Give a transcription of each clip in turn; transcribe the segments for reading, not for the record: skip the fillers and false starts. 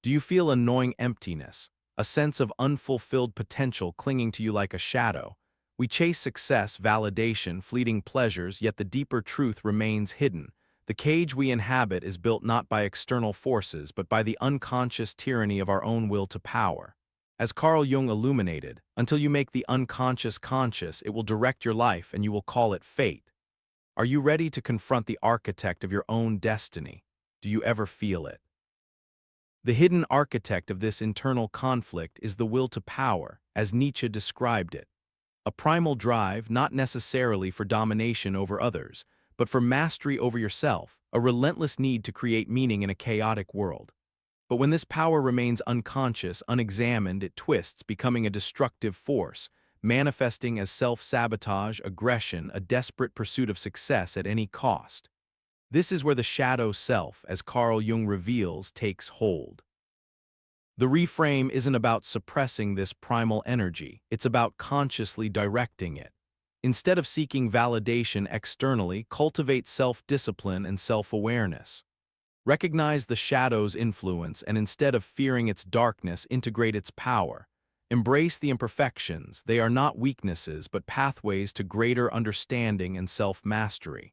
Do you feel a gnawing emptiness, a sense of unfulfilled potential clinging to you like a shadow? We chase success, validation, fleeting pleasures, yet the deeper truth remains hidden. The cage we inhabit is built not by external forces, but by the unconscious tyranny of our own will to power. As Carl Jung illuminated, until you make the unconscious conscious, it will direct your life and you will call it fate. Are you ready to confront the architect of your own destiny? Do you ever feel it? The hidden architect of this internal conflict is the will to power, as Nietzsche described it. A primal drive not necessarily for domination over others, but for mastery over yourself, a relentless need to create meaning in a chaotic world. But when this power remains unconscious, unexamined, it twists, becoming a destructive force, manifesting as self-sabotage, aggression, a desperate pursuit of success at any cost. This is where the shadow self, as Carl Jung reveals, takes hold. The reframe isn't about suppressing this primal energy, it's about consciously directing it. Instead of seeking validation externally, cultivate self-discipline and self-awareness. Recognize the shadow's influence and instead of fearing its darkness, integrate its power. Embrace the imperfections, they are not weaknesses but pathways to greater understanding and self-mastery.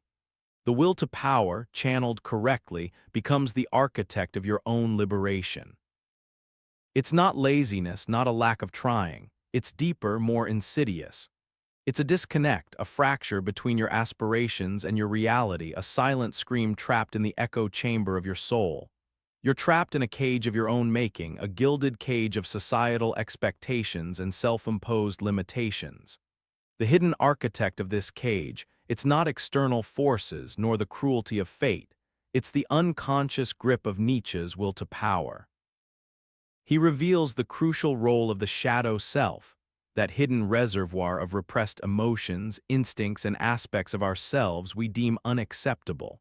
The will to power, channeled correctly, becomes the architect of your own liberation. It's not laziness, not a lack of trying. It's deeper, more insidious. It's a disconnect, a fracture between your aspirations and your reality, a silent scream trapped in the echo chamber of your soul. You're trapped in a cage of your own making, a gilded cage of societal expectations and self-imposed limitations. The hidden architect of this cage, it's not external forces nor the cruelty of fate, it's the unconscious grip of Nietzsche's will to power. He reveals the crucial role of the shadow self, that hidden reservoir of repressed emotions, instincts, and aspects of ourselves we deem unacceptable.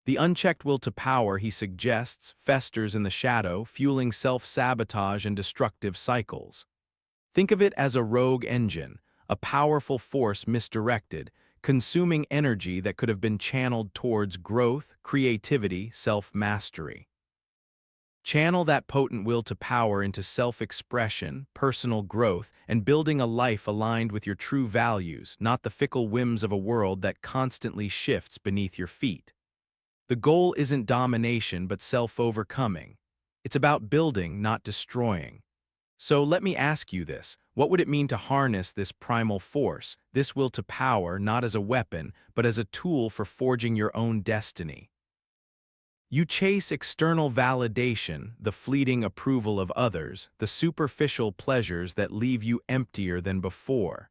The unchecked will to power, he suggests, festers in the shadow, fueling self-sabotage and destructive cycles. Think of it as a rogue engine, a powerful force misdirected, consuming energy that could have been channeled towards growth, creativity, self-mastery. Channel that potent will to power into self-expression, personal growth, and building a life aligned with your true values, not the fickle whims of a world that constantly shifts beneath your feet. The goal isn't domination but self-overcoming. It's about building, not destroying. So let me ask you this, what would it mean to harness this primal force, this will to power, not as a weapon, but as a tool for forging your own destiny? You chase external validation, the fleeting approval of others, the superficial pleasures that leave you emptier than before.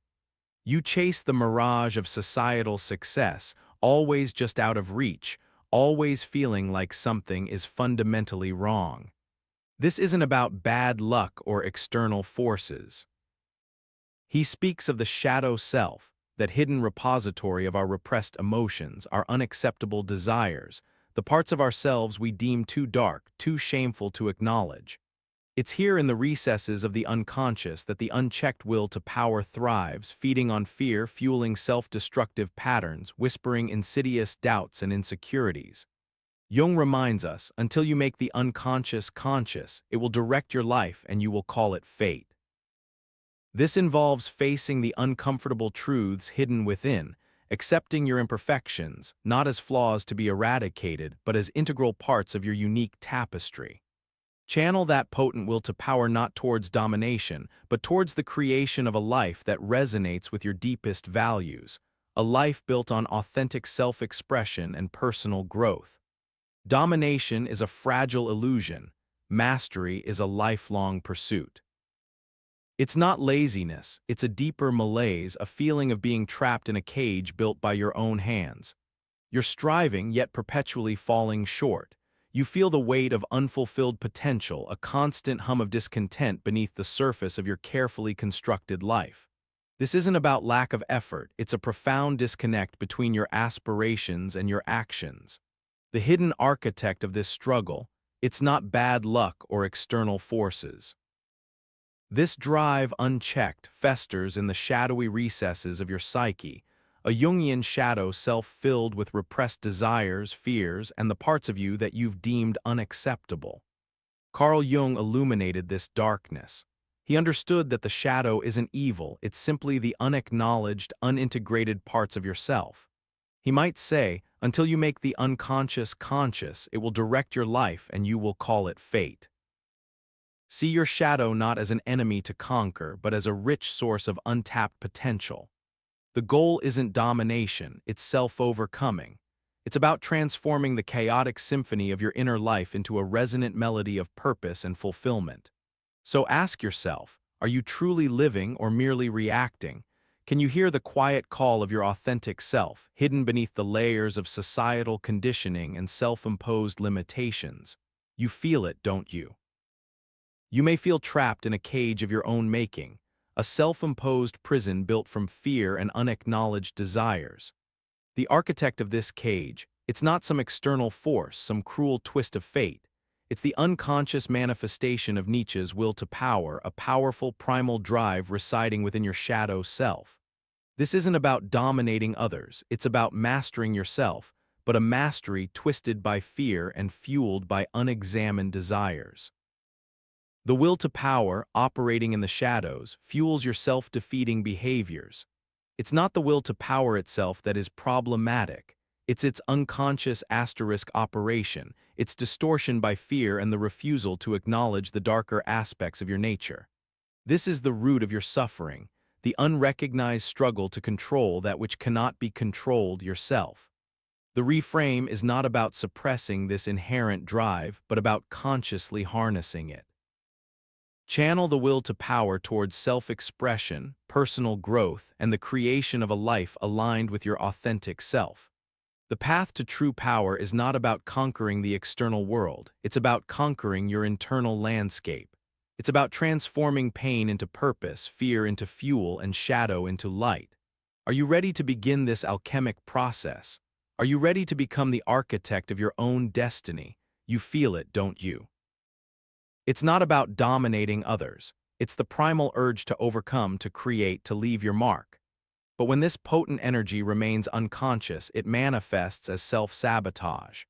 You chase the mirage of societal success, always just out of reach, always feeling like something is fundamentally wrong. This isn't about bad luck or external forces. He speaks of the shadow self, that hidden repository of our repressed emotions, our unacceptable desires, the parts of ourselves we deem too dark, too shameful to acknowledge. It's here in the recesses of the unconscious that the unchecked will to power thrives, feeding on fear, fueling self-destructive patterns, whispering insidious doubts and insecurities. Jung reminds us, until you make the unconscious conscious, it will direct your life and you will call it fate. This involves facing the uncomfortable truths hidden within, accepting your imperfections, not as flaws to be eradicated, but as integral parts of your unique tapestry. Channel that potent will to power not towards domination, but towards the creation of a life that resonates with your deepest values, a life built on authentic self-expression and personal growth. Domination is a fragile illusion. Mastery is a lifelong pursuit. It's not laziness, it's a deeper malaise, a feeling of being trapped in a cage built by your own hands. You're striving, yet perpetually falling short. You feel the weight of unfulfilled potential, a constant hum of discontent beneath the surface of your carefully constructed life. This isn't about lack of effort, it's a profound disconnect between your aspirations and your actions. The hidden architect of this struggle, it's not bad luck or external forces. This drive, unchecked, festers in the shadowy recesses of your psyche, a Jungian shadow self filled with repressed desires, fears, and the parts of you that you've deemed unacceptable. Carl Jung illuminated this darkness. He understood that the shadow isn't evil, it's simply the unacknowledged, unintegrated parts of yourself. He might say, until you make the unconscious conscious, it will direct your life and you will call it fate. See your shadow not as an enemy to conquer, but as a rich source of untapped potential. The goal isn't domination, it's self-overcoming. It's about transforming the chaotic symphony of your inner life into a resonant melody of purpose and fulfillment. So ask yourself, are you truly living or merely reacting? Can you hear the quiet call of your authentic self, hidden beneath the layers of societal conditioning and self-imposed limitations? You feel it, don't you? You may feel trapped in a cage of your own making, a self-imposed prison built from fear and unacknowledged desires. The architect of this cage, it's not some external force, some cruel twist of fate. It's the unconscious manifestation of Nietzsche's will to power, a powerful primal drive residing within your shadow self. This isn't about dominating others, it's about mastering yourself, but a mastery twisted by fear and fueled by unexamined desires. The will to power, operating in the shadows, fuels your self-defeating behaviors. It's not the will to power itself that is problematic. It's its unconscious asterisk operation, its distortion by fear and the refusal to acknowledge the darker aspects of your nature. This is the root of your suffering, the unrecognized struggle to control that which cannot be controlled yourself. The reframe is not about suppressing this inherent drive, but about consciously harnessing it. Channel the will to power towards self-expression, personal growth, and the creation of a life aligned with your authentic self. The path to true power is not about conquering the external world, it's about conquering your internal landscape. It's about transforming pain into purpose, fear into fuel, and shadow into light. Are you ready to begin this alchemic process? Are you ready to become the architect of your own destiny? You feel it, don't you? It's not about dominating others. It's the primal urge to overcome, to create, to leave your mark. But when this potent energy remains unconscious, it manifests as self-sabotage.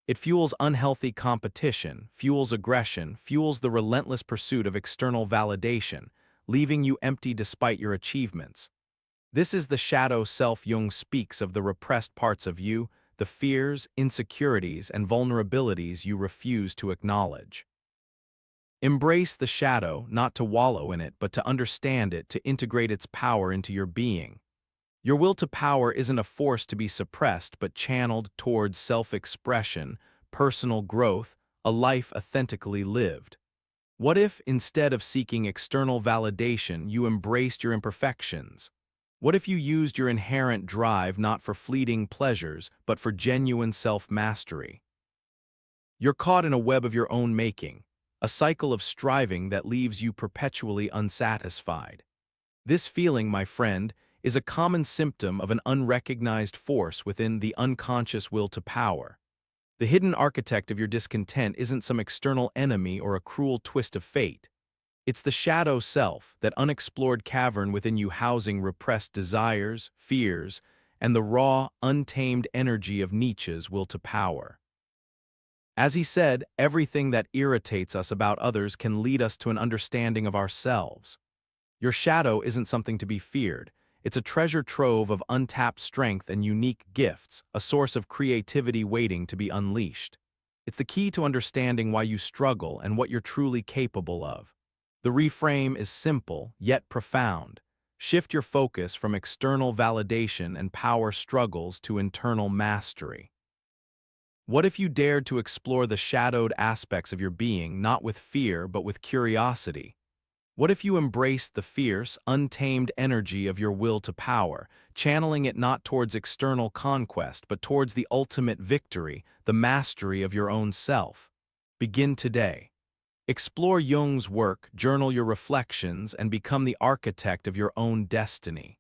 It fuels unhealthy competition, fuels aggression, fuels the relentless pursuit of external validation, leaving you empty despite your achievements. This is the shadow self. Jung speaks of the repressed parts of you, the fears, insecurities, and vulnerabilities you refuse to acknowledge. Embrace the shadow, not to wallow in it, but to understand it, to integrate its power into your being. Your will to power isn't a force to be suppressed, but channeled towards self-expression, personal growth, a life authentically lived. What if, instead of seeking external validation, you embraced your imperfections? What if you used your inherent drive not for fleeting pleasures, but for genuine self-mastery? You're caught in a web of your own making, a cycle of striving that leaves you perpetually unsatisfied. This feeling, my friend, is a common symptom of an unrecognized force within the unconscious will to power. The hidden architect of your discontent isn't some external enemy or a cruel twist of fate. It's the shadow self, that unexplored cavern within you housing repressed desires, fears, and the raw, untamed energy of Nietzsche's will to power. As he said, everything that irritates us about others can lead us to an understanding of ourselves. Your shadow isn't something to be feared. It's a treasure trove of untapped strength and unique gifts, a source of creativity waiting to be unleashed. It's the key to understanding why you struggle and what you're truly capable of. The reframe is simple, yet profound. Shift your focus from external validation and power struggles to internal mastery. What if you dared to explore the shadowed aspects of your being, not with fear, but with curiosity? What if you embraced the fierce, untamed energy of your will to power, channeling it not towards external conquest, but towards the ultimate victory, the mastery of your own self? Begin today. Explore Jung's work, journal your reflections, and become the architect of your own destiny.